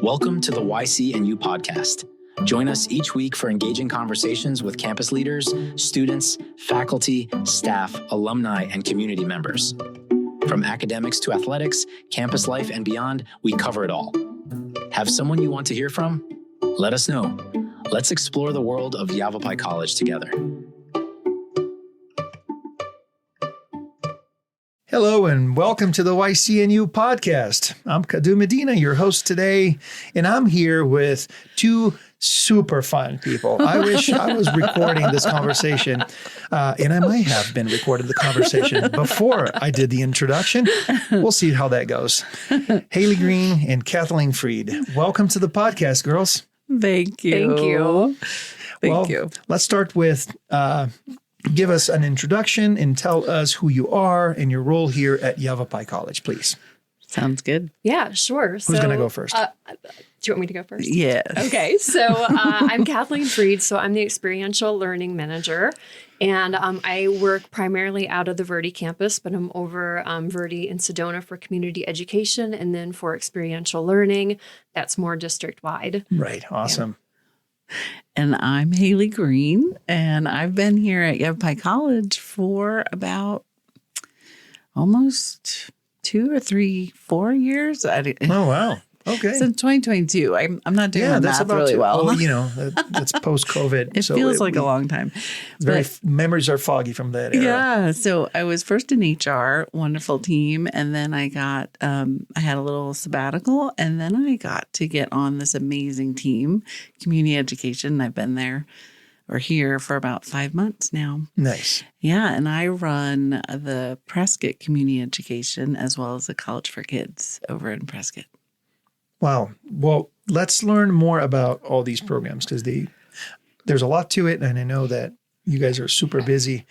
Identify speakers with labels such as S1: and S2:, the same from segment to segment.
S1: Welcome to the YCNU podcast. Join us each week for engaging conversations with campus leaders, students, faculty, staff, alumni, and community members. From academics to athletics, campus life, and beyond, we cover it all. Have someone you want to hear from? Let us know. Let's explore the world of Yavapai College together.
S2: Hello and welcome to the YCNU podcast. I'm Cadu Medina, your host today, and I'm here with two super fun people. I wish I was recording this conversation, and I might have been recording the conversation before I did the introduction. We'll see how that goes. Haley Green and Kathleen Freed, welcome to the podcast, girls.
S3: Thank you. Thank you.
S2: Let's start with give us an introduction and tell us who you are and your role here at Yavapai College, please.
S3: Sounds good.
S4: Yeah, sure.
S2: Who's going to go first?
S4: Do you want me to go first?
S3: Yes.
S4: Okay. So I'm Kathleen Freed. So I'm the Experiential Learning Manager. And I work primarily out of the Verde campus, but I'm over Verde in Sedona for community education. And then for experiential learning, that's more district-wide.
S2: Right. Awesome.
S4: Yeah.
S3: And I'm Haley Green, and I've been here at Yavapai College for about almost 2 or 3, 4 years.
S2: Oh, wow. Okay.
S3: Since 2022. I'm not doing the math really well.
S2: Well, you know, that's post-COVID.
S3: It feels like a long time.
S2: Memories are foggy from that era.
S3: Yeah. So I was first in HR, wonderful team. And then I got, I had a little sabbatical, and then I got to get on this amazing team, community education. I've been there or here for about 5 months now.
S2: Nice.
S3: Yeah. And I run the Prescott Community Education as well as the College for Kids over in Prescott.
S2: Wow. Well, let's learn more about all these programs because there's a lot to it, and I know that you guys are super busy.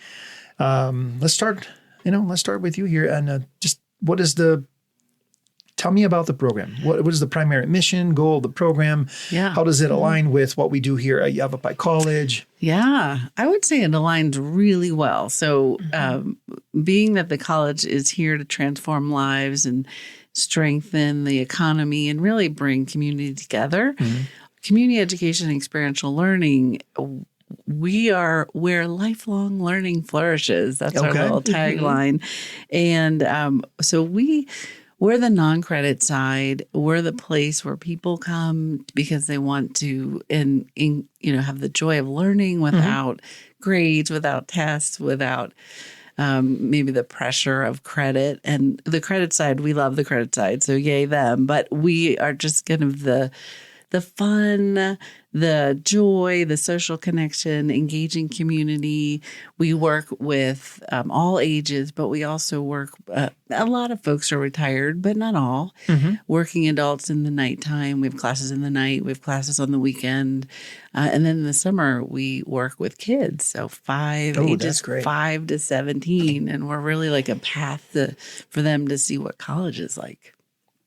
S2: Let's start with you here, and just tell me about the program. What is the primary mission, goal of the program?
S3: Yeah.
S2: How does it align with what we do here at Yavapai College?
S3: Yeah, I would say it aligns really well. So being that the college is here to transform lives and strengthen the economy and really bring community together, community education and experiential learning, we are where lifelong learning flourishes. That's our little tagline. And so we're the non-credit side. We're the place where people come because they want to have the joy of learning without grades, without tests, without maybe the pressure of credit. And the credit side, we love the credit side, so yay them. But we are just kind of the fun, the joy, the social connection, engaging community. We work with all ages, but we also work, a lot of folks are retired, but not all. Working adults in the nighttime. We have classes in the night. We have classes on the weekend. And then in the summer, we work with kids. So ages 5 to 17. And we're really like a path for them to see what college is like.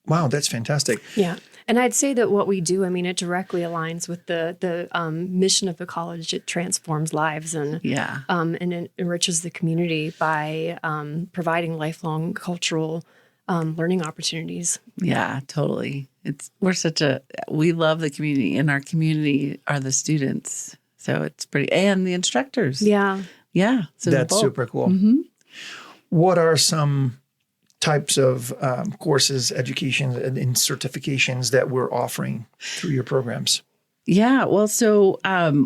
S2: Wow, that's fantastic.
S4: Yeah. And I'd say that what we do, it directly aligns with the mission of the college. It transforms lives and it enriches the community by providing lifelong cultural learning opportunities.
S3: Yeah, totally. We love the community, and our community are the students. So it's and the instructors.
S4: Yeah.
S3: Yeah. So
S2: that's super cool. What are some types of courses, education, and certifications that we're offering through your programs?
S3: Yeah, well, so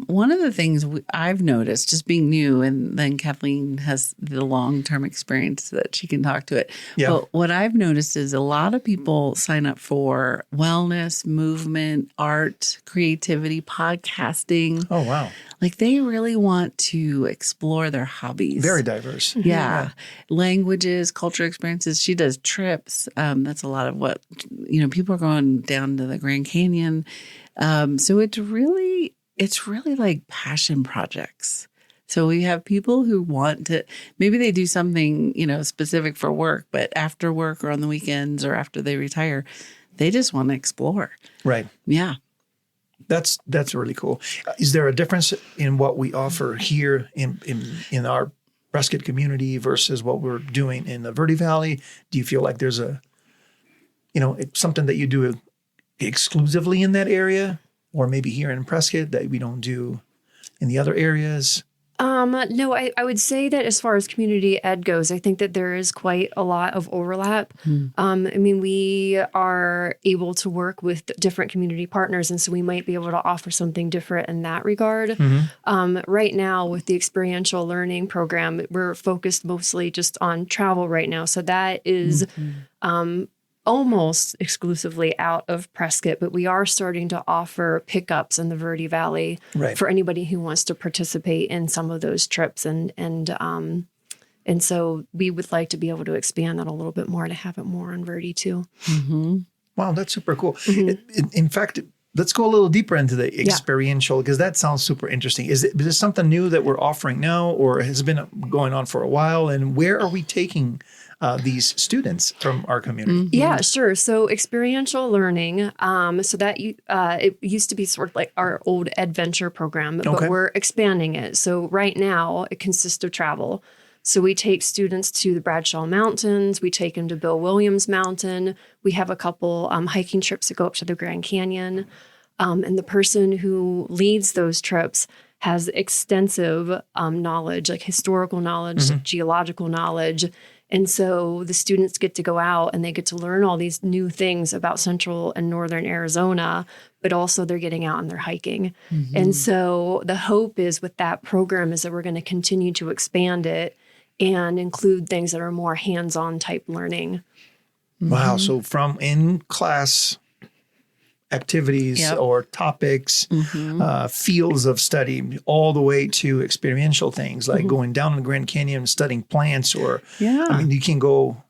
S3: one of the things I've noticed, just being new, and then Kathleen has the long-term experience that she can talk to it. Yeah. But what I've noticed is a lot of people sign up for wellness, movement, art, creativity, podcasting.
S2: Oh, wow.
S3: Like they really want to explore their hobbies. Very
S2: diverse.
S3: Yeah. Languages, culture experiences. She does trips. That's a lot of what, people are going down to the Grand Canyon. So it's really like passion projects. So we have people who want to, maybe they do something, specific for work, but after work or on the weekends or after they retire, they just want to explore.
S2: Right.
S3: Yeah.
S2: That's really cool. Is there a difference in what we offer here in our Prescott community versus what we're doing in the Verde Valley? Do you feel like there's something that you do exclusively in that area, or maybe here in Prescott that we don't do in the other areas?
S4: No, I would say that as far as community ed goes, I think that there is quite a lot of overlap. I mean, we are able to work with different community partners, and so we might be able to offer something different in that regard. Right now, with the experiential learning program, we're focused mostly just on travel right now. So that is almost exclusively out of Prescott, but we are starting to offer pickups in the Verde Valley for anybody who wants to participate in some of those trips. And so we would like to be able to expand that a little bit more to have it more on Verde too.
S2: Wow, that's super cool. In fact, let's go a little deeper into the experiential, because that sounds super interesting. Is this something new that we're offering now, or has it been going on for a while? And where are we taking these students from our community?
S4: Yeah, sure. So experiential learning, so that it used to be sort of like our old adventure program, but we're expanding it. So right now it consists of travel. So we take students to the Bradshaw Mountains. We take them to Bill Williams Mountain. We have a couple hiking trips that go up to the Grand Canyon. And the person who leads those trips has extensive knowledge, like historical knowledge, geological knowledge. And so the students get to go out and they get to learn all these new things about central and northern Arizona, but also they're getting out and they're hiking. And so the hope is with that program is that we're going to continue to expand it and include things that are more hands-on type learning.
S2: Wow. So from in-class activities or topics, fields of study, all the way to experiential things like going down in the Grand Canyon and studying plants, or, I mean, you can go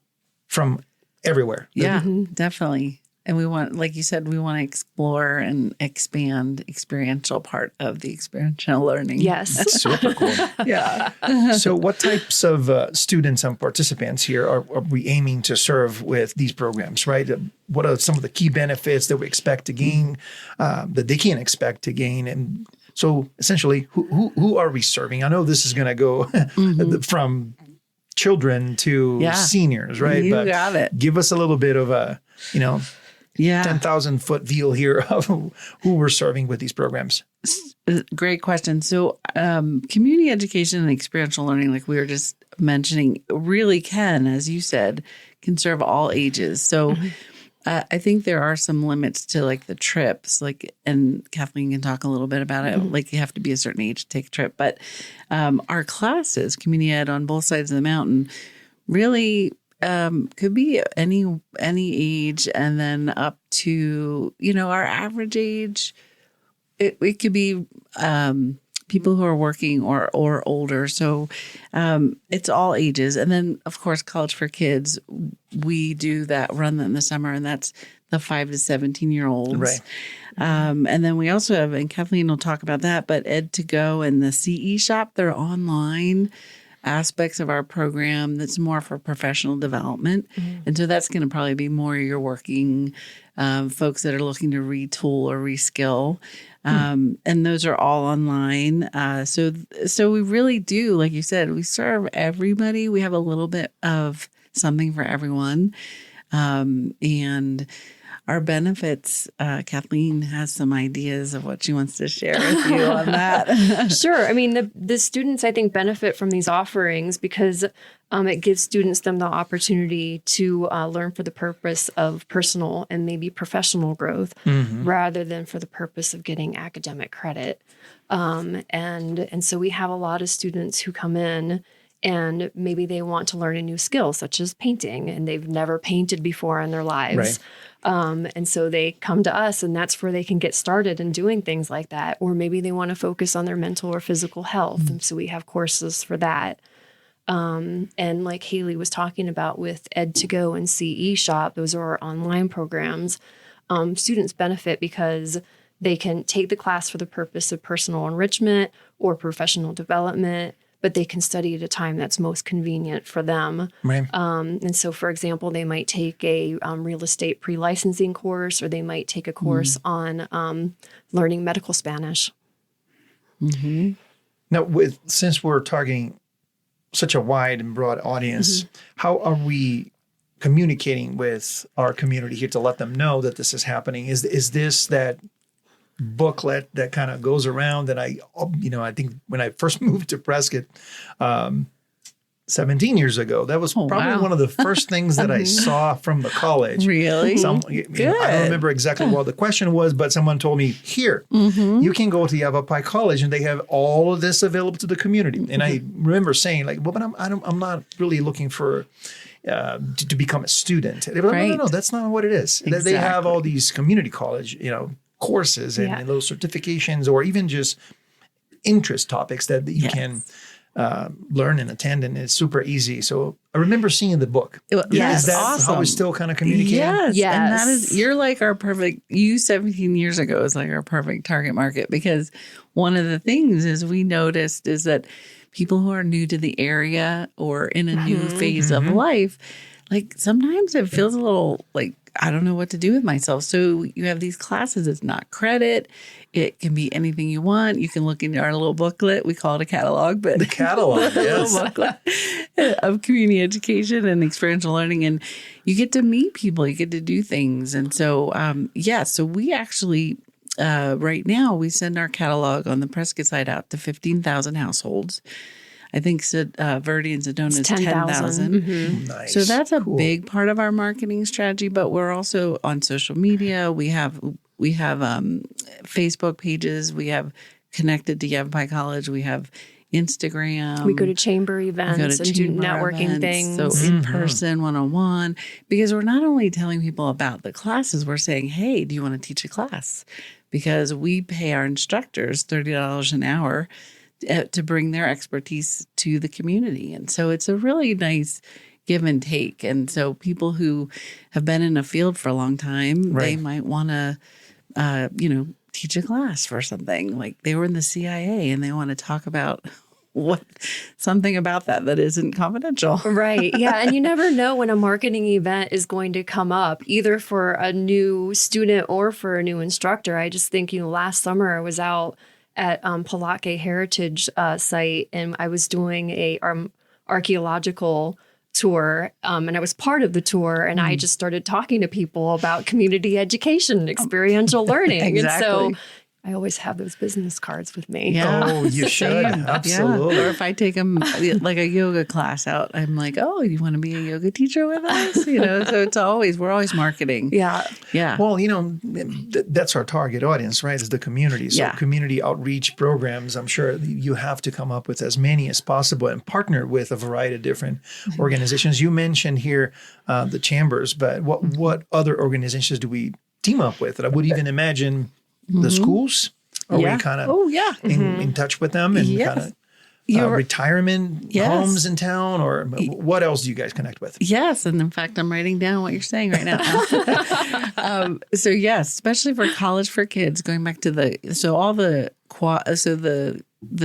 S2: from everywhere.
S3: Yeah, definitely. And we want, like you said, we want to explore and expand experiential part of the experiential learning.
S4: Yes.
S2: That's super cool. So what types of students and participants here are we aiming to serve with these programs, right? What are some of the key benefits that we expect to gain, that they can expect to gain? And so essentially, who are we serving? I know this is going to go from children to seniors, right?
S3: You got it.
S2: Give us a little bit of a, 10,000-foot view here of who we're serving with these programs.
S3: Great question. So community education and experiential learning, like we were just mentioning, really can, as you said, can serve all ages. So I think there are some limits to like the trips, and Kathleen can talk a little bit about it. Like you have to be a certain age to take a trip. But our classes, community ed on both sides of the mountain, really could be any age, and then up to, our average age. It could be people who are working or older. So it's all ages. And then, of course, College for Kids, we do run that in the summer, and that's the 5 to 17-year-olds.
S2: Right.
S3: And then we also have, and Kathleen will talk about that, but Ed to Go and the CE Shop, they're online aspects of our program that's more for professional development. And so that's going to probably be more your working folks that are looking to retool or reskill. And those are all online. So we really do, like you said, we serve everybody. We have a little bit of something for everyone. And our benefits, Kathleen has some ideas of what she wants to share with you on that.
S4: Sure. I mean, the students, I think, benefit from these offerings because it gives them the opportunity to learn for the purpose of personal and maybe professional growth rather than for the purpose of getting academic credit. And so we have a lot of students who come in and maybe they want to learn a new skill, such as painting, and they've never painted before in their lives. Right. And so they come to us, and that's where they can get started in doing things like that. Or maybe they want to focus on their mental or physical health. And so we have courses for that. And like Haley was talking about with Ed to Go and CE Shop, those are our online programs. Students benefit because they can take the class for the purpose of personal enrichment or professional development, but they can study at a time that's most convenient for them.
S2: Right.
S4: And so, for example, they might take a real estate pre-licensing course, or they might take a course on learning medical Spanish.
S2: Now, since we're targeting such a wide and broad audience, how are we communicating with our community here to let them know that this is happening? Is this that booklet that kind of goes around that I think when I first moved to Prescott 17 years ago, that was probably one of the first things that I saw from the college.
S3: Really?
S2: Good. I don't remember exactly what the question was, but someone told me, here, you can go to Yavapai College and they have all of this available to the community. And I remember saying like, well, but I'm not really looking for to become a student. They were like, no, that's not what it is. Exactly. They have all these community college, courses and those certifications, or even just interest topics that you can learn and attend, and it's super easy. So I remember seeing the book.
S3: Yes,
S2: is that
S3: awesome.
S2: how we still kind of communicate?
S3: Yes, and that is, you're like our perfect, you 17 years ago is like our perfect target market, because one of the things is we noticed is that people who are new to the area or in a new phase of life, like sometimes it feels a little like, I don't know what to do with myself. So you have these classes. It's not credit. It can be anything you want. You can look in our little booklet. We call it a catalog, but
S2: the catalog, yes,
S3: booklet of community education and experiential learning, and you get to meet people. You get to do things, and so so we actually right now we send our catalog on the Prescott side out to 15,000 households. I think Verde and Sedona is 10,000.
S2: Nice.
S3: So that's a big part of our marketing strategy, but we're also on social media. We have Facebook pages. We have connected to Yavapai College. We have Instagram.
S4: We go to chamber events and do networking things.
S3: So in person, one-on-one, because we're not only telling people about the classes, we're saying, hey, do you want to teach a class? Because we pay our instructors $30 an hour to bring their expertise to the community. And so it's a really nice give and take. And so people who have been in a field for a long time, they might want to, teach a class for something. Like they were in the CIA and they want to talk about something about that isn't confidential.
S4: Right. Yeah. And you never know when a marketing event is going to come up, either for a new student or for a new instructor. I just think, last summer I was out at Palake Heritage site, and I was doing a archaeological tour, and I was part of the tour, and I just started talking to people about community education, experiential learning.
S3: Exactly.
S4: And so I always have those business cards with me.
S3: Yeah.
S2: Oh, you should. Absolutely.
S3: Yeah. Or if I take them like a yoga class out, I'm like, oh, you want to be a yoga teacher with us? So we're always marketing.
S4: Yeah.
S3: Yeah.
S2: Well, that's our target audience, right? Is the community. So community outreach programs, I'm sure you have to come up with as many as possible and partner with a variety of different organizations. You mentioned here the chambers, but what other organizations do we team up with? And I would even imagine the schools? Are we kind of in touch with them and kind of retirement homes in town, or what else do you guys connect with?
S3: Yes. And in fact, I'm writing down what you're saying right now. So yes, especially for College for Kids, going back to the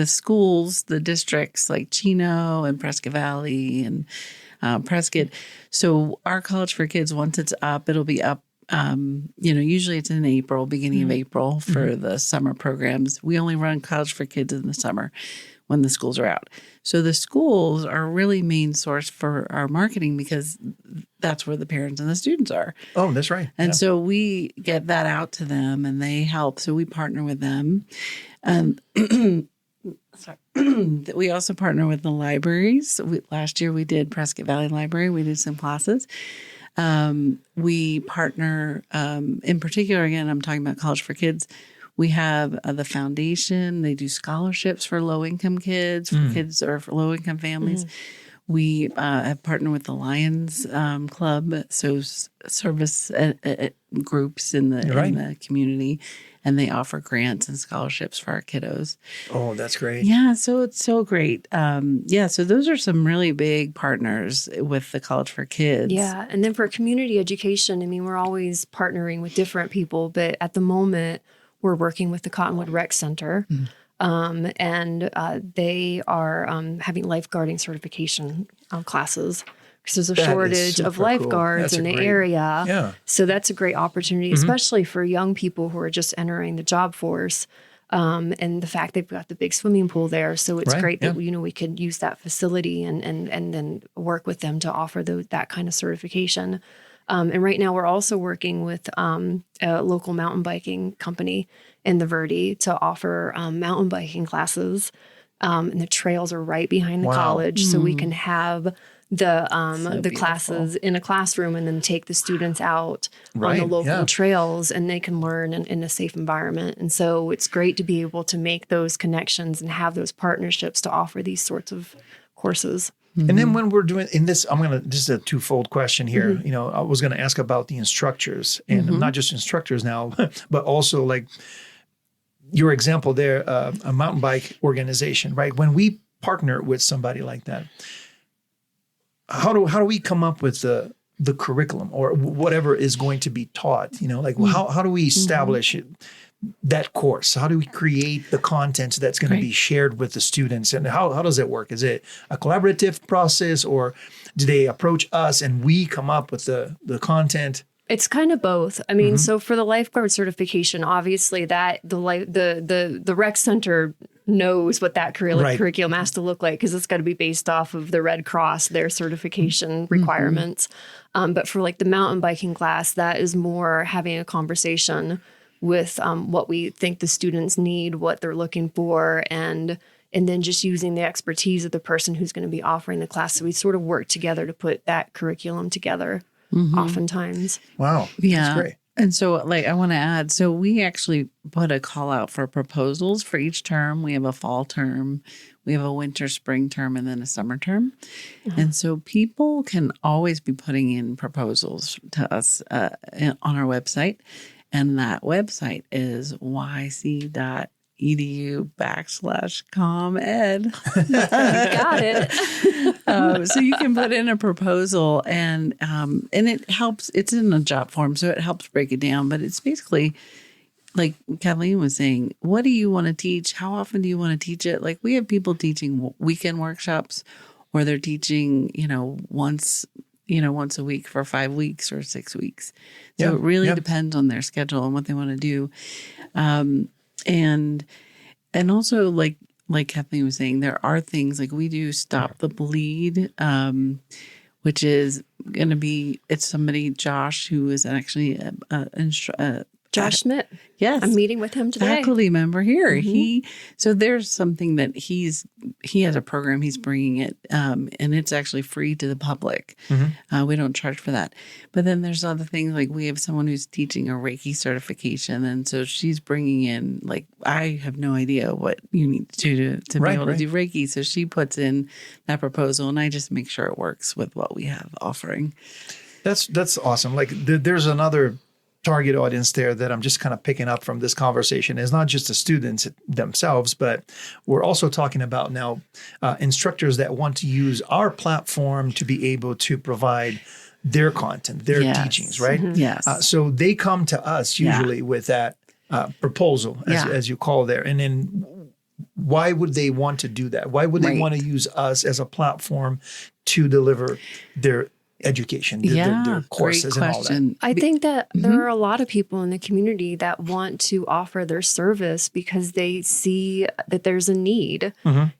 S3: schools, the districts like Chino and Prescott Valley and Prescott. So our College for Kids, once it's up, it'll be up. Usually it's in April, beginning of April for the summer programs. We only run College for Kids in the summer when the schools are out. So the schools are really main source for our marketing, because that's where the parents and the students are.
S2: Oh, that's right.
S3: And so we get that out to them and they help. So we partner with them. We also partner with the libraries. Last year we did Prescott Valley Library. We did some classes. We partner, in particular, again, I'm talking about College for Kids. We have the foundation. They do scholarships for low-income kids, for kids or for low-income families. We have partnered with the Lions Club, so service groups in the community, and they offer grants and scholarships for our kiddos.
S2: Oh, that's great.
S3: Yeah, so it's so great. So those are some really big partners with the College for Kids.
S4: Yeah, and then for community education, we're always partnering with different people, but at the moment, we're working with the Cottonwood Rec Center. And they are having lifeguarding certification classes, because there's a shortage of lifeguards in the area.
S2: Yeah.
S4: So that's a great opportunity, especially for young people who are just entering the job force. And the fact they've got the big swimming pool there. So it's
S2: Right,
S4: great that,
S2: yeah.
S4: we could use that facility and then work with them to offer that kind of certification. And right now we're also working with a local mountain biking company in the Verde to offer mountain biking classes. And the trails are right behind the
S2: Wow.
S4: college. So we can have the
S3: beautiful.
S4: classes in a classroom and then take the students out on
S2: Right,
S4: the local
S2: yeah.
S4: trails, and they can learn in a safe environment. And so it's great to be able to make those connections and have those partnerships to offer these sorts of courses.
S2: And then when we're doing in this, this is a twofold question here. I was going to ask about the instructors, and not just instructors now, but also like your example there, a mountain bike organization, right? When we partner with somebody like that, how do we come up with the curriculum or whatever is going to be taught? How do we establish that course? How do we create the content that's going to be shared with the students? And how does it work? Is it a collaborative process, or do they approach us and we come up with the content?
S4: It's kind of both. I mean, so for the lifeguard certification, obviously that the rec center knows what that curriculum has to look like, because it's got to be based off of the Red Cross, their certification requirements. But for like the mountain biking class, that is more having a conversation with what we think the students need, what they're looking for, and then just using the expertise of the person who's going to be offering the class. So we sort of work together to put that curriculum together oftentimes.
S2: Wow.
S3: Yeah.
S2: That's great.
S3: And so, I want to add, so we actually put a call out for proposals for each term. We have a fall term, we have a winter, spring term, and then a summer term. And so people can always be putting in proposals to us on our website. And that website is yc.edu/ComEd.
S4: Got it.
S3: So you can put in a proposal, and it helps. It's in a job form, so it helps break it down. But it's basically like Kathleen was saying, what do you want to teach? How often do you want to teach it? Like, we have people teaching weekend workshops, or they're teaching, once a week for 5 weeks or 6 weeks. So it really depends on their schedule and what they want to do. And also, like Kathleen was saying, there are things like we do Stop the Bleed, which is going to be, it's somebody, Josh, who is actually
S4: Josh Schmidt.
S3: Yes.
S4: I'm meeting with him today.
S3: Faculty member here. So there's something that he has a program, he's bringing it, and it's actually free to the public. We don't charge for that. But then there's other things, like we have someone who's teaching a Reiki certification. And so she's bringing in, like, I have no idea what you need to do to be able to do Reiki. So she puts in that proposal, and I just make sure it works with what we have offering.
S2: That's awesome. Like there's another target audience there that I'm just kind of picking up from this conversation. It's not just the students themselves, but we're also talking about now instructors that want to use our platform to be able to provide their content, their teachings, right?
S3: Yes.
S2: So they come to us usually with that proposal, as you call there. And then why would they want to do that? Why would they want to use us as a platform to deliver their education, their courses and all that?
S4: I think that there are a lot of people in the community that want to offer their service because they see that there's a need.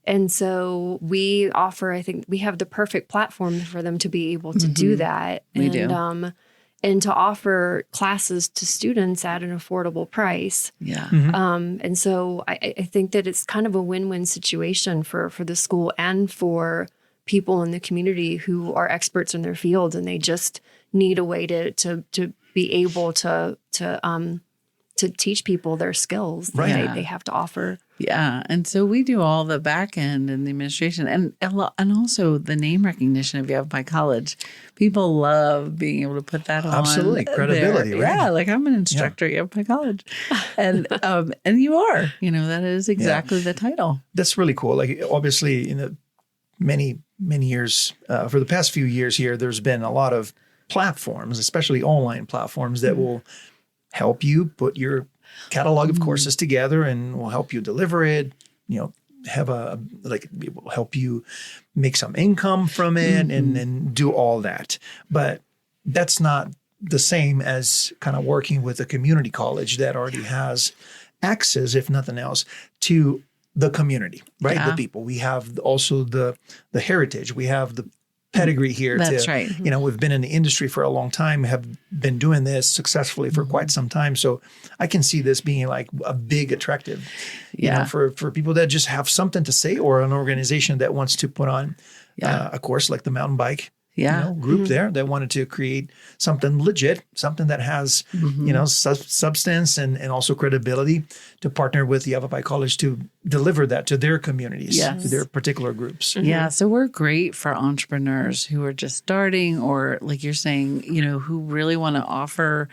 S4: And so we offer, I think we have the perfect platform for them to be able to do that.
S3: We do.
S4: And to offer classes to students at an affordable price. And so I think that it's kind of a win-win situation for the school and for people in the community who are experts in their field, and they just need a way to be able to teach people their skills that they have to offer.
S3: Yeah. And so we do all the back end and the administration and also the name recognition of Yavapai College. People love being able to put that on.
S2: Absolutely. Credibility, right?
S3: Yeah. Like, I'm an instructor at Yavapai College. And you are, that is exactly the title.
S2: That's really cool. Like, obviously, in the many years, for the past few years here, there's been a lot of platforms, especially online platforms, that will help you put your catalog of courses together and will help you deliver it, have it will help you make some income from it and do all that. But that's not the same as kind of working with a community college that already has access, if nothing else, to the community, right?
S3: Yeah.
S2: The people. We have also the heritage. We have the pedigree here.
S3: That's right.
S2: You know, we've been in the industry for a long time, have been doing this successfully for quite some time. So I can see this being like a big attractive, you know, for people that just have something to say, or an organization that wants to put on a course like the mountain bike group there that wanted to create something legit, something that has, you know, substance and also credibility, to partner with Yavapai College to deliver that to their communities, to their particular groups.
S3: Yeah. So we're great for entrepreneurs who are just starting, or like you're saying, you know, who really want to offer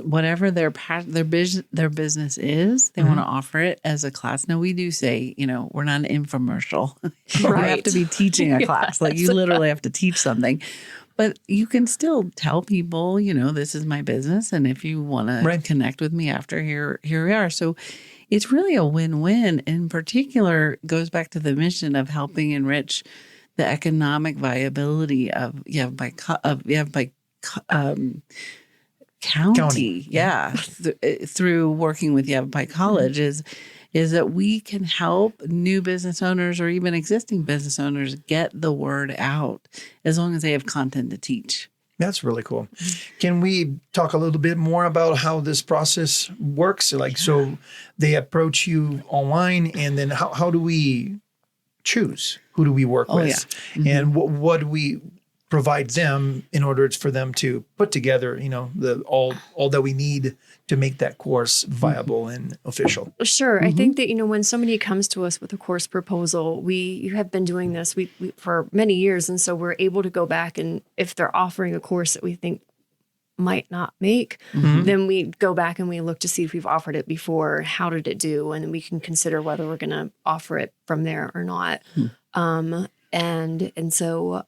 S3: whatever their business is, they want to offer it as a class. Now, we do say, you know, we're not an infomercial. You have to be teaching a class. Like, you literally have to teach something. But you can still tell people, you know, this is my business, and if you want to connect with me after, here we are. So it's really a win-win. In particular, goes back to the mission of helping enrich the economic viability of Yavapai County. Yeah. Through working with Yavapai College is that we can help new business owners, or even existing business owners, get the word out, as long as they have content to teach.
S2: That's really cool. Can we talk a little bit more about how this process works? Like, so they approach you online, and then how do we choose? Who do we work with? Yeah. And what do we provide them in order for them to put together, you know, all that we need to make that course viable and official?
S4: Sure. I think that, you know, when somebody comes to us with a course proposal, you have been doing this we for many years. And so we're able to go back, and if they're offering a course that we think might not make, then we go back and we look to see if we've offered it before, how did it do? And we can consider whether we're going to offer it from there or not. And so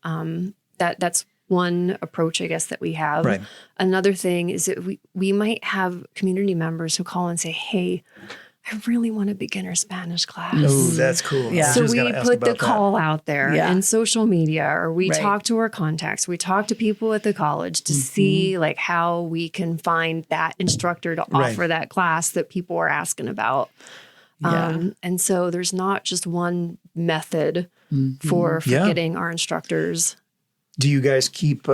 S4: that's one approach, I guess, that we have. Right. Another thing is that we might have community members who call and say, hey, I really want a beginner Spanish class.
S2: Oh, that's cool.
S4: Yeah. So we put the call out there in social media, or we talk to our contacts. We talk to people at the college to see like how we can find that instructor to offer that class that people are asking about. And so there's not just one method for getting our instructors.
S2: Do you guys keep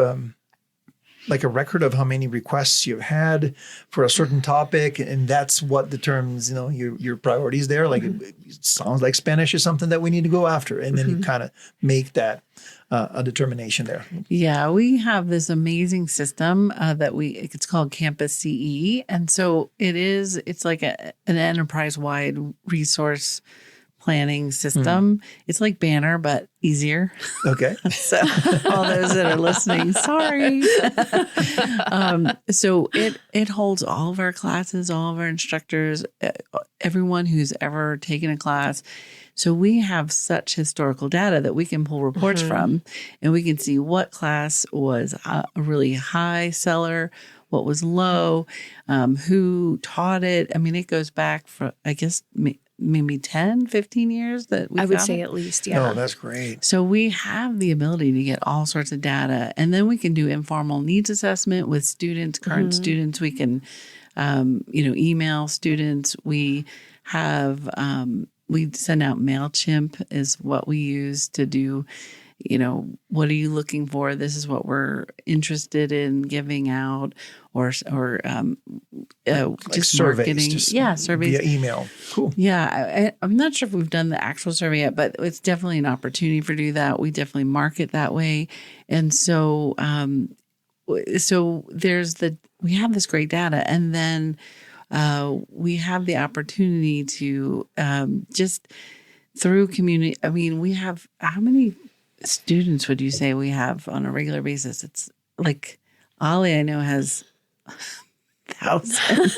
S2: like a record of how many requests you've had for a certain topic, and that's what determines, you know, your priorities there? Like, it sounds like Spanish is something that we need to go after, and then you kind of make that a determination there. Yeah,
S3: we have this amazing system it's called Campus CE, and so it's like an enterprise-wide resource planning system. It's like Banner, but easier.
S2: Okay.
S3: So all those that are listening, sorry. So it holds all of our classes, all of our instructors, everyone who's ever taken a class. So we have such historical data that we can pull reports from, and we can see what class was a really high seller, what was low, who taught it. I mean, it goes back for, I guess, maybe 10, 15 years that we
S4: I would say at least,
S2: Oh, that's great.
S3: So we have the ability to get all sorts of data, and then we can do informal needs assessment with students, current students. We can, email students. We have, we send out MailChimp is what we use to do, you know, what are you looking for? This is what we're interested in giving out, or just
S2: surveys,
S3: marketing. Surveys
S2: via email. Cool.
S3: Yeah, I'm not sure if we've done the actual survey yet, but it's definitely an opportunity for do that. We definitely market that way, and so we have this great data, and then we have the opportunity to just through community. I mean, we have how many students would you say we have on a regular basis? It's like Ollie, I know, has thousands.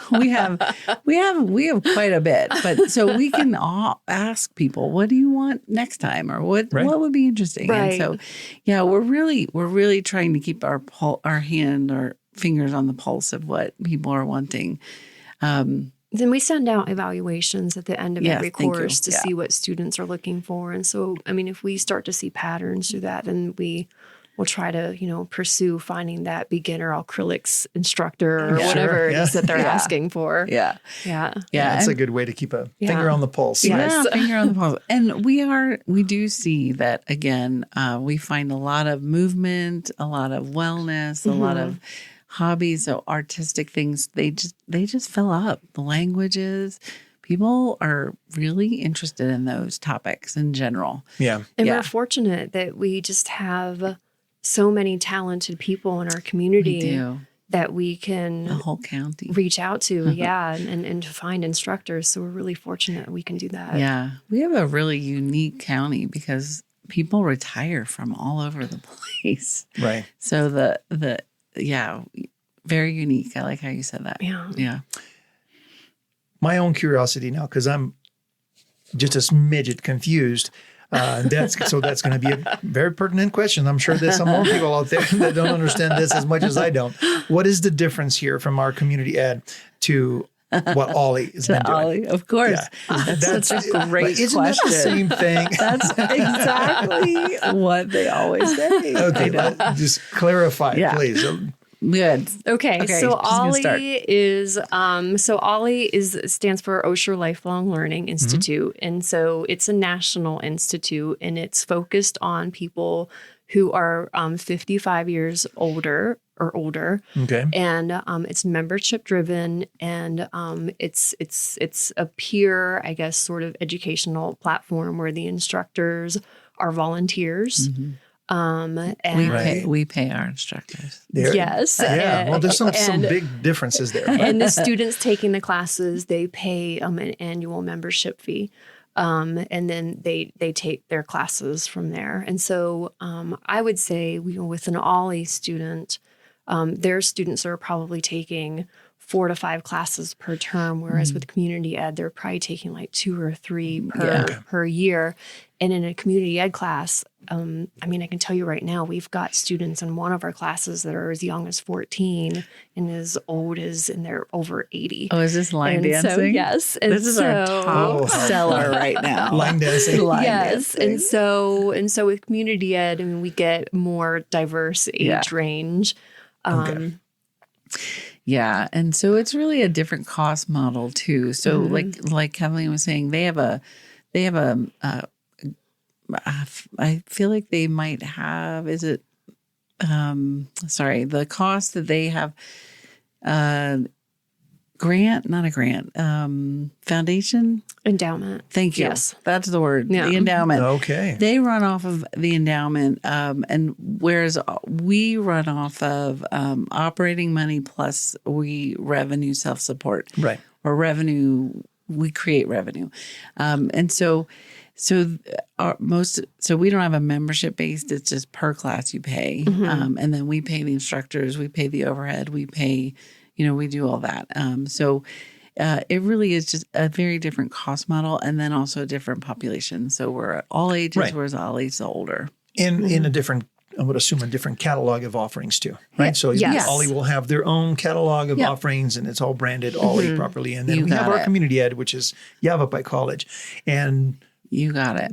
S3: we have quite a bit, but so we can all ask people, what do you want next time, or what would be interesting?
S4: Right.
S3: And so, we're really trying to keep our fingers on the pulse of what people are wanting.
S4: Then we send out evaluations at the end of every course to see what students are looking for. And so, I mean, if we start to see patterns through that, then we we'll try to, pursue finding that beginner acrylics instructor or
S2: Yeah.
S4: whatever
S2: Sure.
S4: it is that they're asking for.
S3: Yeah.
S4: Yeah.
S2: Yeah, that's a
S3: and-
S2: good way to keep a finger on the pulse.
S4: Yeah.
S2: Right?
S3: Yeah, finger on the pulse. And we do see that again, we find a lot of movement, a lot of wellness, a lot of hobbies, so artistic things, they just fill up. The languages, people are really interested in those topics in general.
S2: Yeah.
S4: And
S3: Yeah.
S4: we're fortunate that we just have so many talented people in our community
S3: We do.
S4: that we can
S3: The whole county.
S4: reach out to, and to find instructors. So we're really fortunate we can do that.
S3: Yeah. We have a really unique county because people retire from all over the place.
S2: Right.
S3: So very unique. I like how you said that.
S4: Yeah.
S3: Yeah.
S2: My own curiosity now, because I'm just a smidget confused. That's going to be a very pertinent question. I'm sure there's some more people out there that don't understand this as much as I don't. What is the difference here from our community ed to what Ollie has been doing?
S3: Ollie, of course.
S2: Yeah.
S3: That's such a great
S2: isn't
S3: question.
S2: that the same thing?
S3: That's exactly what they always say.
S2: Okay, just clarify,
S3: Yeah.
S2: please.
S3: Good.
S4: Okay,
S3: Okay,
S4: so
S3: just gonna start.
S4: Ollie stands for Osher Lifelong Learning Institute, and so it's a national institute, and it's focused on people who are 55 years older or older.
S2: Okay.
S4: And it's membership driven, and it's a peer, I guess, sort of educational platform where the instructors are volunteers. And
S3: We pay our instructors.
S2: There-
S4: yes,
S2: Yeah. Well, there's some
S4: and-
S2: big differences there.
S4: and the students taking the classes, they pay an annual membership fee. And then they take their classes from there. And so I would say with an Ollie student, their students are probably taking 4 to 5 classes per term, whereas with community ed, they're probably taking like 2 or 3 per year. And in a community ed class, I can tell you right now, we've got students in one of our classes that are as young as 14 and as old as, and they're over 80.
S3: Oh, is this line
S4: And
S3: dancing?
S4: so, yes. And
S3: This is our
S4: so-
S3: top seller right now.
S2: Line dancing.
S3: Line
S4: Yes,
S3: dancing.
S4: and so with community ed, we get more diverse age range.
S2: Okay.
S3: Yeah, and so it's really a different cost model too. So like Kathleen was saying, they have a I feel like they might have, the cost that they have, foundation.
S4: Endowment.
S3: Thank you.
S4: Yes.
S3: That's the word.
S4: Yeah.
S3: The endowment.
S2: Okay.
S3: They run off of the endowment, and whereas we run off of operating money plus we revenue self-support.
S2: Right.
S3: Or revenue, we create revenue. And so we don't have a membership based, it's just per class you pay. And then we pay the instructors, we pay the overhead, we pay, we do all that. It really is just a very different cost model, and then also a different population. So we're all ages,
S2: Right.
S3: whereas Ollie's older.
S2: In a different, I would assume, a different catalog of offerings too, right? So
S4: Yes.
S2: Ollie will have their own catalog of
S3: Yeah.
S2: offerings, and it's all branded Ollie properly. And then
S3: You
S2: we have
S3: got
S2: our
S3: it.
S2: community ed, which is Yavapai College. And
S3: You got it.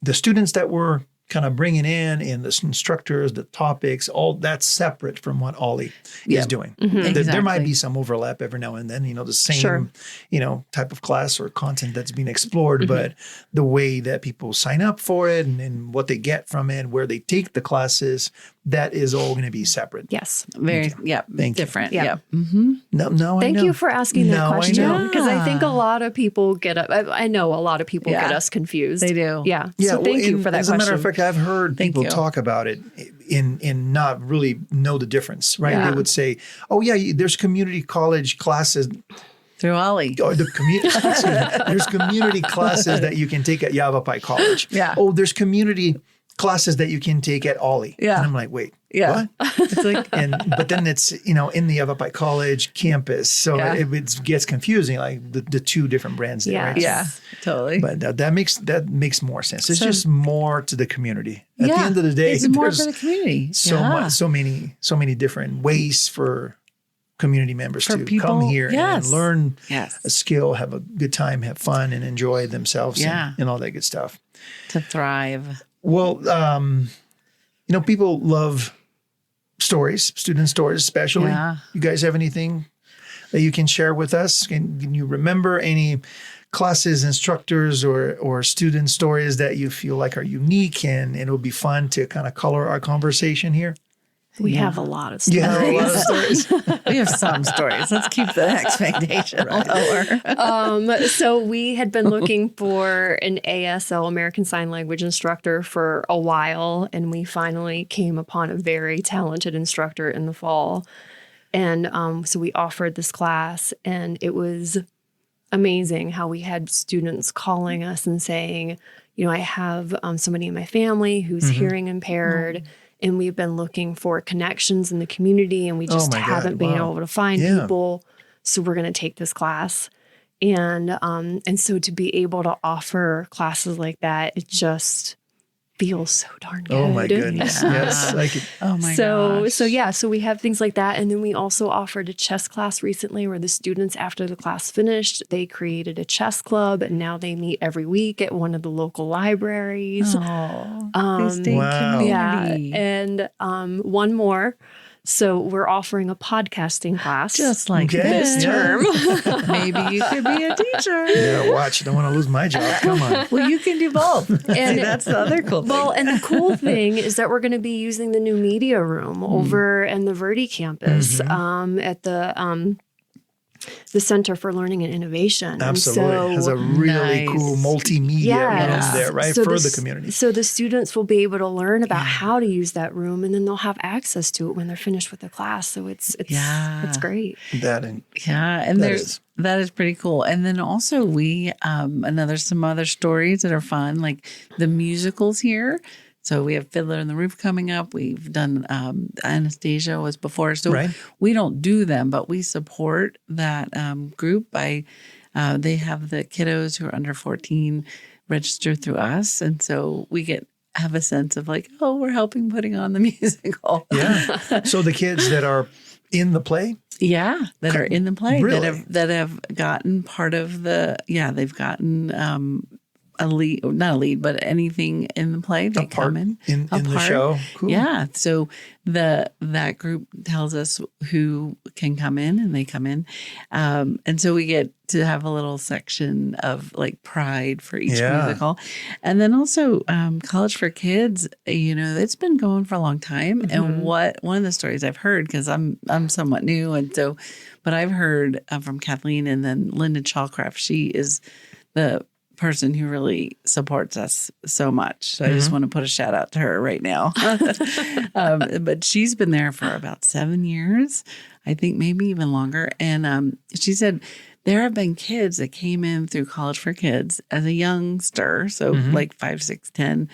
S2: the students that we're kind of bringing in and the instructors, the topics, all that's separate from what Ollie is doing. There might
S3: Exactly.
S2: be some overlap every now and then, the same,
S4: Sure.
S2: type of class or content that's being explored, but the way that people sign up for it and what they get from it, where they take the classes, that is all going to be separate.
S4: Yes.
S3: Very,
S2: Thank you.
S3: different.
S4: Yeah.
S3: Yeah. Mm-hmm.
S2: No, I
S4: Thank
S2: know.
S4: you for asking that
S2: No, I
S4: question,
S2: know.
S4: because I think a lot of people get I know a lot of people
S3: Yeah.
S4: get us confused.
S3: They do.
S4: Yeah.
S2: Yeah,
S4: So thank you for that
S2: as a
S4: question.
S2: matter of fact, I've heard
S3: Thank
S2: people
S3: you.
S2: talk about it in not really know the difference, right?
S4: Yeah.
S2: They would say, "Oh yeah, there's community college classes,
S3: Through Ollie.
S2: or the community. There's community classes that you can take at Yavapai College.
S3: Yeah.
S2: Oh, there's community classes that you can take at Ollie.
S3: Yeah.
S2: And I'm like, wait,
S3: Yeah.
S2: what?
S3: It's like,
S2: But then it's in the Yavapai College campus, so
S3: Yeah.
S2: it gets confusing, like the two different brands there. Right?
S3: yeah, totally.
S2: But that makes more sense. It's
S3: So-
S2: just more to the community. At the
S3: Yeah,
S2: end of the day,
S3: it's more
S2: there's
S3: for the community.
S2: so
S3: Yeah.
S2: much, so many different ways for community members
S3: For
S2: to
S3: people,
S2: come here
S3: yes.
S2: and learn
S3: Yes.
S2: a skill, have a good time, have fun, and enjoy themselves
S3: Yeah.
S2: and all that good stuff.
S3: To thrive.
S2: Well, people love stories, student stories especially.
S3: Yeah.
S2: You guys have anything that you can share with us? Can you remember any classes, instructors, or student stories that you feel like are unique and it will be fun to kind of color our conversation here?
S4: We have a lot of stories.
S2: You have a lot of stories.
S3: We have some stories. Let's keep the expectation lower.
S4: So we had been looking for an ASL, American Sign Language instructor, for a while, and we finally came upon a very talented instructor in the fall. And so we offered this class, and it was amazing how we had students calling us and saying, I have somebody in my family who's hearing impaired. And we've been looking for connections in the community, and we just haven't been able to find people. So we're going to take this class. And so to be able to offer classes like that, it just feels so darn good.
S2: Oh my goodness. Yes.
S3: Oh my gosh.
S4: So we have things like that. And then we also offered a chess class recently where the students, after the class finished, they created a chess club, and now they meet every week at one of the local libraries.
S3: Community.
S4: Yeah. And one more. So we're offering a podcasting class.
S3: Just like
S4: this term.
S3: Maybe you could be a teacher.
S2: Yeah, watch. I don't want to lose my job. Come on.
S3: Well, you can do both.
S4: And
S3: See, that's the other cool thing.
S4: Well, and the cool thing is that we're going to be using the new media room over in the Verde campus at the Center for Learning and Innovation.
S2: Absolutely.
S4: And
S2: It has a really cool multimedia room there, right, for the community.
S4: So the students will be able to learn about how to use that room, and then they'll have access to it when they're finished with the class. So it's great.
S2: That
S3: is pretty cool. And then also we some other stories that are fun, like the musicals here. So we have Fiddler on the Roof coming up. We've done Anastasia was before. So we don't do them, but we support that group by they have the kiddos who are under 14 register through us. And so we have a sense of like, oh, we're helping putting on the musical.
S2: Yeah. So the kids that are in the play?
S3: Yeah, that are in the play.
S2: Really?
S3: That have gotten part of they've gotten not a lead, but anything in the play. They come in
S2: the show. Cool.
S3: Yeah. So that group tells us who can come in, and they come in. And so we get to have a little section of like pride for each musical. And then also College for Kids, it's been going for a long time. And one of the stories I've heard, because I'm somewhat new, and so, but I've heard from Kathleen and then Linda Chalcraft, she is the person who really supports us so much. So I just want to put a shout out to her right now. But she's been there for about 7 years, I think maybe even longer. And she said there have been kids that came in through College for Kids as a youngster, so like 5, 6, 10,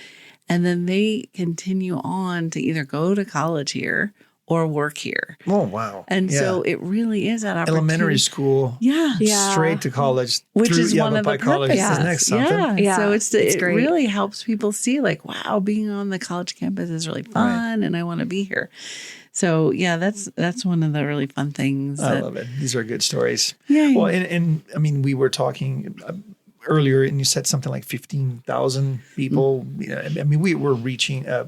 S3: and then they continue on to either go to college here or work here.
S2: Oh, wow.
S3: And so it really is that opportunity.
S2: Elementary school. Straight to college.
S3: Which is
S2: Yavapai
S3: one of the
S2: College
S3: purposes.
S2: is next something.
S3: Yeah. So it
S4: great.
S3: really helps people see like, wow, being on the college campus is really fun and I want to be here. So that's one of the really fun things.
S2: I love it. These are good stories.
S3: Yeah.
S2: Well, and I mean, we were talking earlier and you said something like 15,000 people. I mean, we were reaching a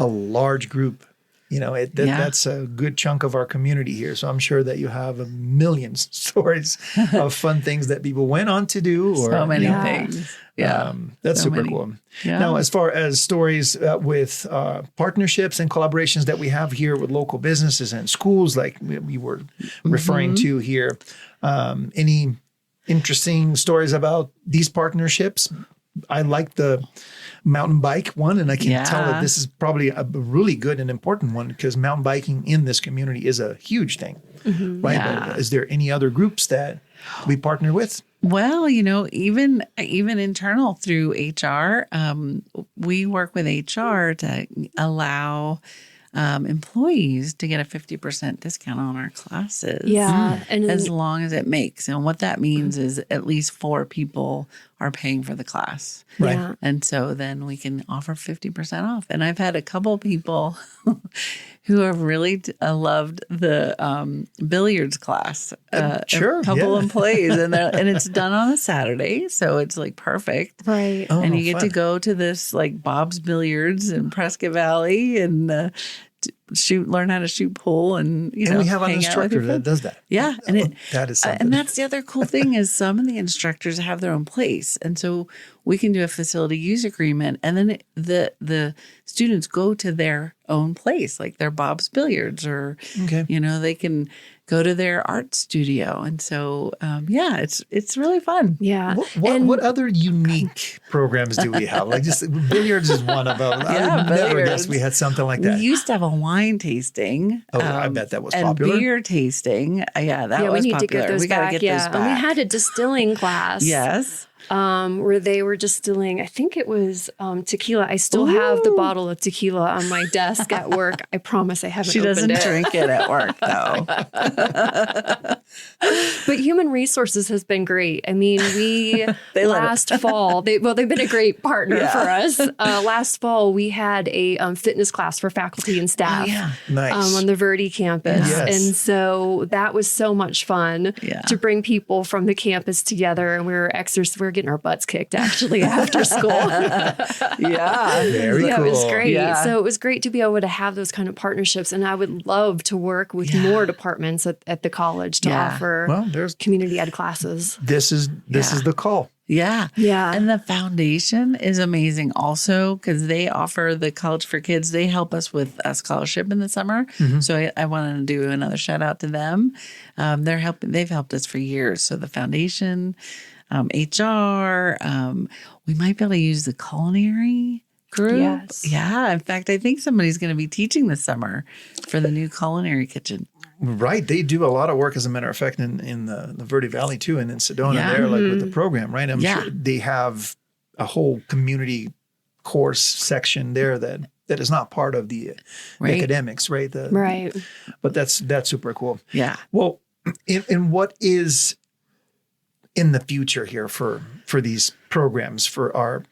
S2: large group. That's a good chunk of our community here. So I'm sure that you have a million stories of fun things that people went on to do. Or,
S3: so many things. Yeah.
S2: That's super cool.
S3: Yeah.
S2: Now, as far as stories with partnerships and collaborations that we have here with local businesses and schools, like we were referring to here, any interesting stories about these partnerships? I like the mountain bike one, and I can tell that this is probably a really good and important one because mountain biking in this community is a huge thing, right?
S3: Yeah.
S2: But is there any other groups that we partner with?
S3: Well, even internal through HR, we work with HR to allow employees to get a 50% discount on our classes.
S4: Yeah. And
S3: as long as it makes. And what that means is at least 4 people are paying for the class.
S2: Right.
S4: Yeah.
S3: And so then we can offer 50% off. And I've had a couple people who have really loved the billiards class.
S2: Sure,
S3: A couple
S2: yeah.
S3: employees. And it's done on a Saturday. So it's like perfect.
S4: Right.
S2: Oh,
S3: And you get to
S2: fun.
S3: go to this like Bob's Billiards in Prescott Valley and learn how to shoot pool and
S2: And we have an
S3: hang out with your
S2: instructor that
S3: friends.
S2: does that.
S3: Yeah, and
S2: That is something.
S3: and that's the other cool thing is some of the instructors have their own place, and so we can do a facility use agreement, and then the students go to their own place, like their Bob's Billiards, or
S2: Okay.
S3: they can go to their art studio, and so it's really fun.
S4: Yeah.
S2: What other unique programs do we have? Like just billiards is one of them. I
S3: Yeah,
S2: would never
S3: billiards.
S2: guess we had something like that.
S3: We used to have a wine tasting.
S2: Oh, I bet that was
S3: and
S2: popular.
S3: beer tasting. Yeah, that
S4: Yeah,
S3: was
S4: we need
S3: popular.
S4: to get those
S3: we gotta
S4: back.
S3: get
S4: Yeah.
S3: those back.
S4: And we had a distilling class.
S3: Yes.
S4: Where they were distilling, I think it was tequila. I still have the bottle of tequila on my desk at work. I promise I haven't
S3: She
S4: opened
S3: doesn't
S4: it.
S3: drink it at work though.
S4: But human resources has been great. I mean, we
S3: They let
S4: last fall, they've been a great partner
S3: Yeah.
S4: for us. Last fall, we had a fitness class for faculty and staff.
S3: Oh, yeah.
S2: Nice.
S4: On the Verde campus.
S2: Yes.
S4: And so that was so much fun
S3: Yeah.
S4: to bring people from the campus together. And we were getting our butts kicked actually after school.
S3: Yeah.
S2: Very
S4: yeah,
S2: cool.
S4: it was great.
S3: Yeah.
S4: So it was great to be able to have those kind of partnerships. And I would love to work with
S3: Yeah.
S4: more departments at the college to
S3: Yeah.
S4: offer
S2: Well, there's
S4: community ed classes.
S2: this is the call.
S3: Yeah.
S4: Yeah.
S3: And the foundation is amazing also because they offer the College for Kids. They help us with a scholarship in the summer. So I wanted to do another shout out to them. They've helped us for years. So the foundation, HR, we might be able to use the culinary group.
S4: Yes.
S3: Yeah. In fact, I think somebody's going to be teaching this summer for the new culinary kitchen.
S2: Right. They do a lot of work, as a matter of fact, in the Verde Valley too, and in Sedona
S3: Yeah.
S2: there, like with the program, right? I'm
S3: Yeah.
S2: sure they have a whole community course section there that is not part of the
S3: Right.
S2: academics, right?
S4: Right.
S2: But that's super cool.
S3: Yeah.
S2: Well, in what is in the future here for these programs for our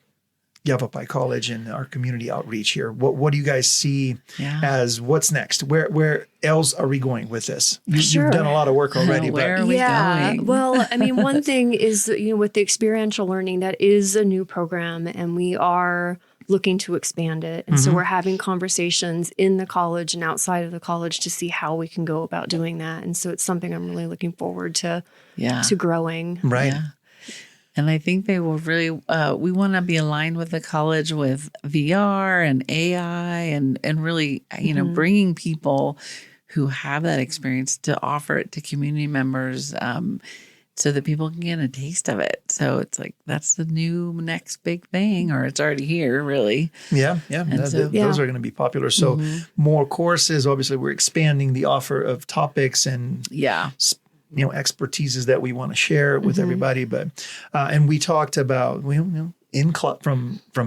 S2: Yavapai College and our community outreach here? What do you guys see
S3: Yeah.
S2: as what's next? Where else are we going with this?
S4: Sure.
S2: You've done a lot of work already,
S3: Where
S2: but
S3: are we going?
S4: Well, I mean, one thing is, with the experiential learning, that is a new program and we are looking to expand it. And so we're having conversations in the college and outside of the college to see how we can go about doing that. And so it's something I'm really looking forward to growing.
S2: right.
S3: Yeah. And I think they will really, we want to be aligned with the college with VR and AI and really, bringing people who have that experience to offer it to community members so that people can get a taste of it. So it's like, that's the new next big thing, or it's already here, really.
S2: Yeah.
S3: so-
S2: Those are going to be popular. So more courses. Obviously, we're expanding the offer of topics and
S3: Yeah.
S2: expertises that we want to share with everybody. But and we talked about from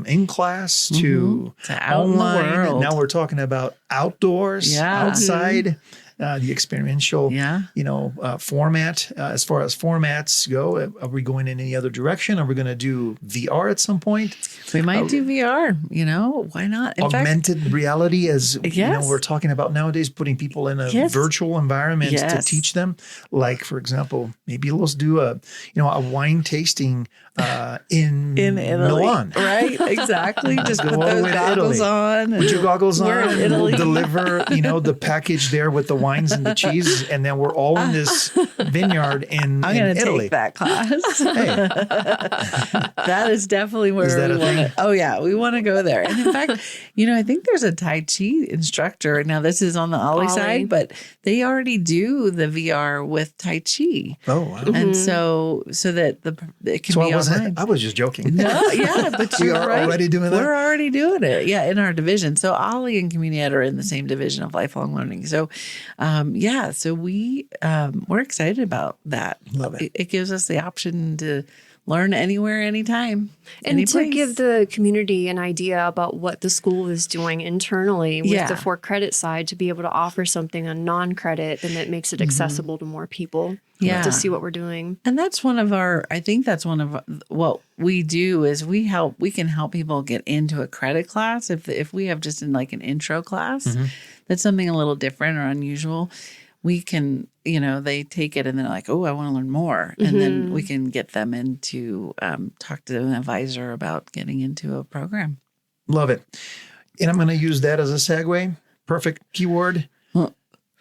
S2: in class to
S3: out in the
S2: online.
S3: world.
S2: Now we're talking about outdoors,
S3: Yeah.
S2: outside. The experiential, format. As far as formats go, are we going in any other direction? Are we going to do VR at some point?
S3: We might do VR, why not? In fact,
S2: Augmented reality, as
S3: Yes.
S2: we're talking about nowadays, putting people in a
S3: Yes.
S2: virtual environment to
S3: Yes.
S2: teach them. Like, for example, maybe let's do a wine tasting in
S3: in Italy.
S2: Milan.
S3: Right, exactly. Just
S2: Go
S3: put
S2: all the
S3: those
S2: way to
S3: goggles
S2: Italy.
S3: on.
S2: Put your goggles
S3: We're
S2: on,
S3: in
S2: and we'll
S3: Italy.
S2: deliver, the package there with the wines and the cheese, and then we're all in this vineyard in
S3: I'm going to
S2: Italy.
S3: take that class.
S2: Hey,
S3: That is definitely where
S2: Is that
S3: we
S2: a
S3: want
S2: thing?
S3: to. Oh yeah, we want to go there. And in fact, I think there's a Tai Chi instructor. Now this is on the Ollie
S4: Ollie.
S3: side, but they already do the VR with Tai Chi,
S2: oh wow!
S3: and so that it can
S2: So
S3: be online.
S2: I was just joking.
S3: No, yeah, but
S2: We
S3: you're
S2: are
S3: right.
S2: already doing that?
S3: We're already doing it. Yeah, in our division. So Ollie and Community Ed are in the same division of lifelong learning. So, so we're excited about that.
S2: Love it.
S3: It gives us the option to learn anywhere, anytime.
S4: And to give the community an idea about what the school is doing internally with the for-credit side, to be able to offer something on non-credit, then it makes it accessible to more people to see what we're doing.
S3: And that's one of what we do is we can help people get into a credit class. If we have just in like an intro class, that's something a little different or unusual. We can, they take it and they're like, oh, I want to learn more. And then we can get them into talk to an advisor about getting into a program.
S2: Love it. And I'm going to use that as a segue. Perfect keyword.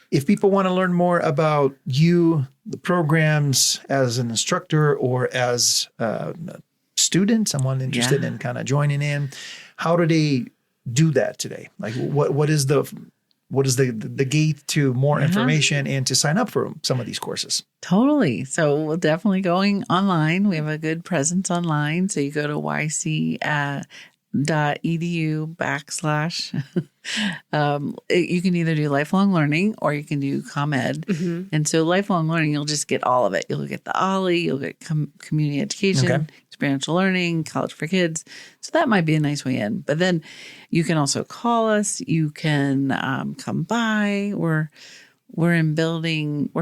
S2: If people want to learn more about you, the programs as an instructor or as a student, someone interested in kind of joining in, how do they do that today? Like what is the gate to more information and to sign up for some of these courses?
S3: Totally. So we're definitely going online. We have a good presence online. So you go to yc.edu/. You can either do lifelong learning or you can do ComEd. And so lifelong learning, you'll just get all of it. You'll get the OLLI, you'll get community education, experiential learning, college for kids. So that might be a nice way in. But then you can also call us. You can come by. We're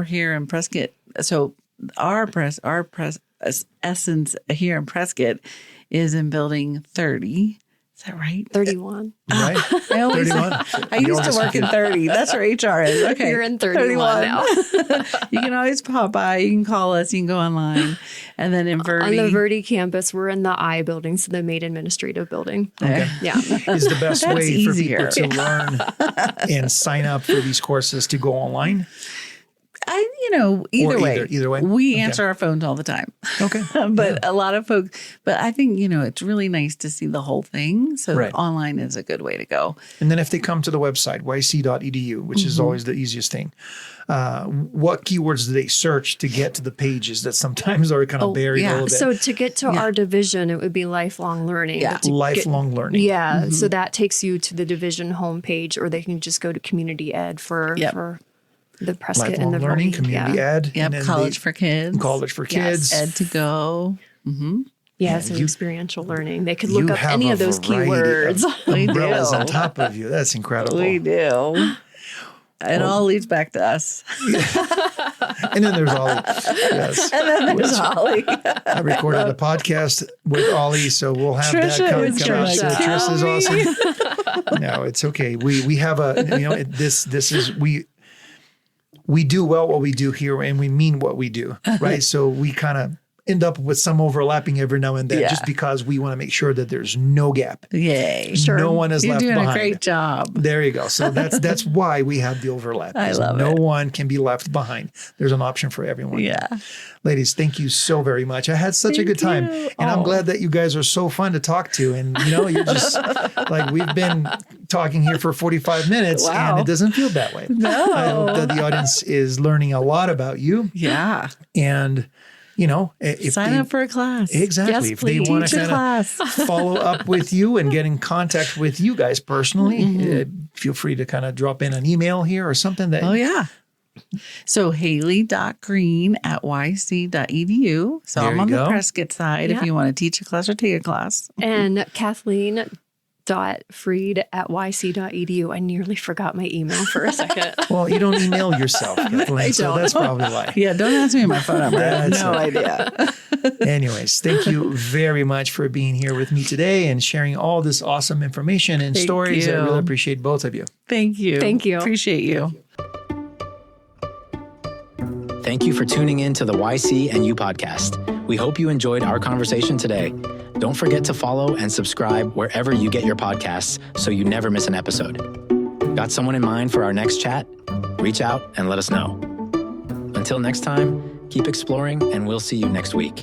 S3: here in Prescott. So our essence here in Prescott is in building 30. Is that right?
S4: 31.
S2: Right.
S3: 31. I used to work in 30. That's where HR is. Okay.
S4: You're in 31 now.
S3: You can always pop by. You can call us. You can go online. And then in Verde.
S4: On the Verde campus, we're in the I building, so the main administrative building.
S2: Okay.
S4: Yeah.
S2: Is the best way
S3: easier.
S2: for people to learn and sign up for these courses to go online?
S3: Either way.
S2: Either way.
S3: We answer our phones all the time.
S2: Okay.
S3: But a lot of folks, I think, it's really nice to see the whole thing. So online is a good way to go.
S2: And then if they come to the website, yc.edu, which is always the easiest thing, what keywords do they search to get to the pages that sometimes are kind of buried a little bit?
S4: So to get to our division, it would be lifelong learning.
S3: Yeah.
S2: Lifelong learning.
S4: Yeah. So that takes you to the division homepage, or they can just go to community ed for the Prescott
S2: Lifelong
S4: and the
S2: learning,
S4: Verde.
S2: community ed.
S3: Yep,
S2: and
S3: college for kids.
S2: College for kids.
S3: Ed to go.
S4: Yes, and experiential learning. They could look up any of those
S2: variety
S4: keywords.
S2: of umbrellas on top of you. That's incredible.
S3: We do. It all leads back to us.
S2: And then there's Ollie. Yes.
S3: And then there's Ollie.
S2: I recorded a podcast with Ollie, so we'll have that come out. So Trish is awesome. No, it's okay. We have we do well what we do here, and we mean what we do, right? So we kind of end up with some overlapping every now and then, just because we want to make sure that there's no gap.
S3: Yay.
S2: Sure. No one is
S3: You're
S2: left
S3: doing
S2: behind.
S3: a great job.
S2: There you go. So that's why we have the overlap.
S3: I love
S2: no
S3: it.
S2: one can be left behind. There's an option for everyone.
S3: Yeah.
S2: Ladies, thank you so very much. I had such a good time. And I'm glad that you guys are so fun to talk to. And, you're just like, we've been talking here for 45 minutes and it doesn't feel that way.
S3: No.
S2: I hope that the audience is learning a lot about you.
S3: Yeah.
S2: And, if
S3: sign up for a class.
S2: Exactly.
S3: Yes,
S2: if they want to kind of follow up with you and get in contact with you guys personally, feel free to kind of drop in an email here or something that.
S3: Oh, yeah. So haley.green@yc.edu. So I'm on the Prescott side if you want to teach a class or take a class.
S4: And Kathleen.Freed@yc.edu. I nearly forgot my email for a second.
S2: Well, you don't email yourself, Kathleen, so that's probably why.
S3: Yeah, don't ask me my phone number. I have no idea.
S2: Anyways, thank you very much for being here with me today and sharing all this awesome information and stories. I really appreciate both of you.
S3: Thank you.
S4: Thank you.
S3: Appreciate you.
S1: Thank you for tuning in to the YCNU podcast. We hope you enjoyed our conversation today. Don't forget to follow and subscribe wherever you get your podcasts so you never miss an episode. Got someone in mind for our next chat? Reach out and let us know. Until next time, keep exploring and we'll see you next week.